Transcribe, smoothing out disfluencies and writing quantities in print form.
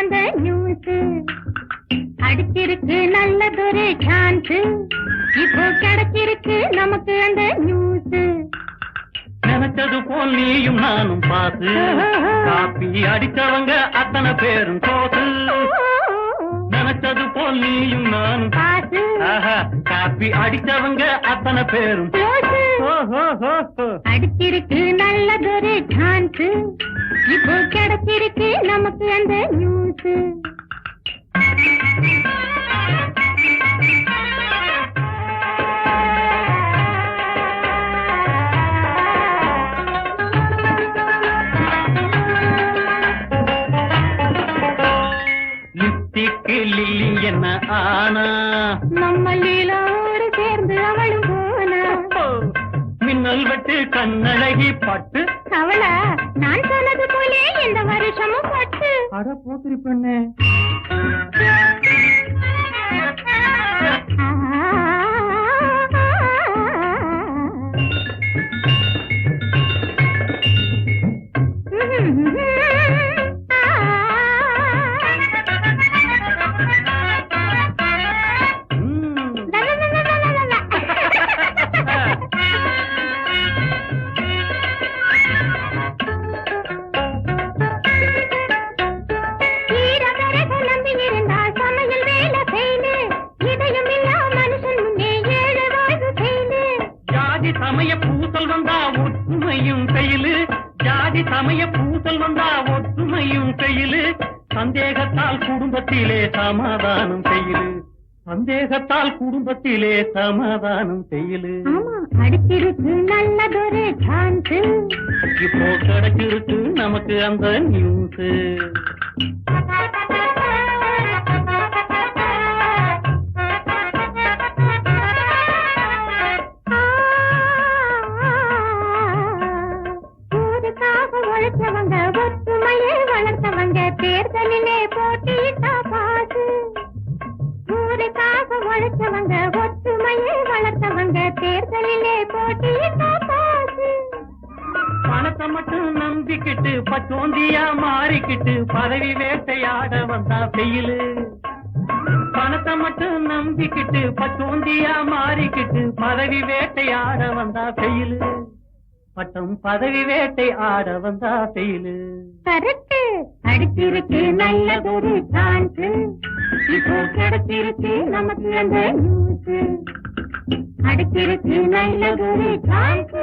அந்த நியூஸ் அடிச்சிருக்கு நல்லதொரு சான்ஸ் இப்போ கிடைச்சிருக்கு நமக்கு அந்த நியூஸ். நினைச்சது போல் நீயும் நானும் பாத்து காப்பி அடிச்சவங்க அத்தனை பேரும் தோத்து. நினைச்சது போல் நீயும் நானும் பாத்து காப்பி அடிச்சவங்க அத்தனை பேரும் அடிச்சிருக்கு நல்லதொரு சான்ஸ் இப்போ கிடைச்சிருக்கு நமக்கு அந்த நியூஸ். லில்லி என்ன ஆனா நம்ம லீலாவோடு சேர்ந்து அவளும் போனா. மின்னல் வெட்டு கண்ணழகி பட்டு அவளா நான் சொன்னது போலே இந்த வருஷமும் பட்டு. அட போத்திரி பெண்ணே சமய பூசல் வந்தா ஒற்றுமையும் கையிலு. ஜாதி சமய பூசல் வந்தா ஒற்றுமையும் கையிலு. சந்தேகத்தால் குடும்பத்திலே சமாதானம் செய்யலு. சந்தேகத்தால் குடும்பத்திலே சமாதானம் செய்யலு. அடிச்சிருக்கு நல்லதொரு சான்ஸ் இப்போ கிடைச்சிருக்கு நமக்கு அந்த நியூஸ். உழைச்சவங்க ஒற்றுமையை வளர்த்தவங்க தேர்தலிலே போட்டியிட்டா பாசு. ஊருக்காக உழைச்சவங்க ஒற்றுமையை வளர்த்தவங்க தேர்தலிலே போட்டியிட்டா பாசு. பணத்தை மட்டும் நம்பிக்கிட்டு பச்சோந்தியா மாறிக்கிட்டு பதவி வேட்டையாட வந்தா வெயிலு. பணத்தை மட்டும் நம்பிக்கிட்டு பச்சோந்தியா மாறிக்கிட்டு பதவி வேட்டையாட வந்தா வெயிலு. பட்டம் பதவி வேட்டை ஆட வந்தா செயலு. கரெக்ட் அடிச்சிருக்கு நல்லதொரு சான்ஸ் இப்போ கிடைச்சிருக்கு நமக்கு அந்த நியூஸ். அடிச்சிருக்கு நல்லதொரு சான்ஸ்.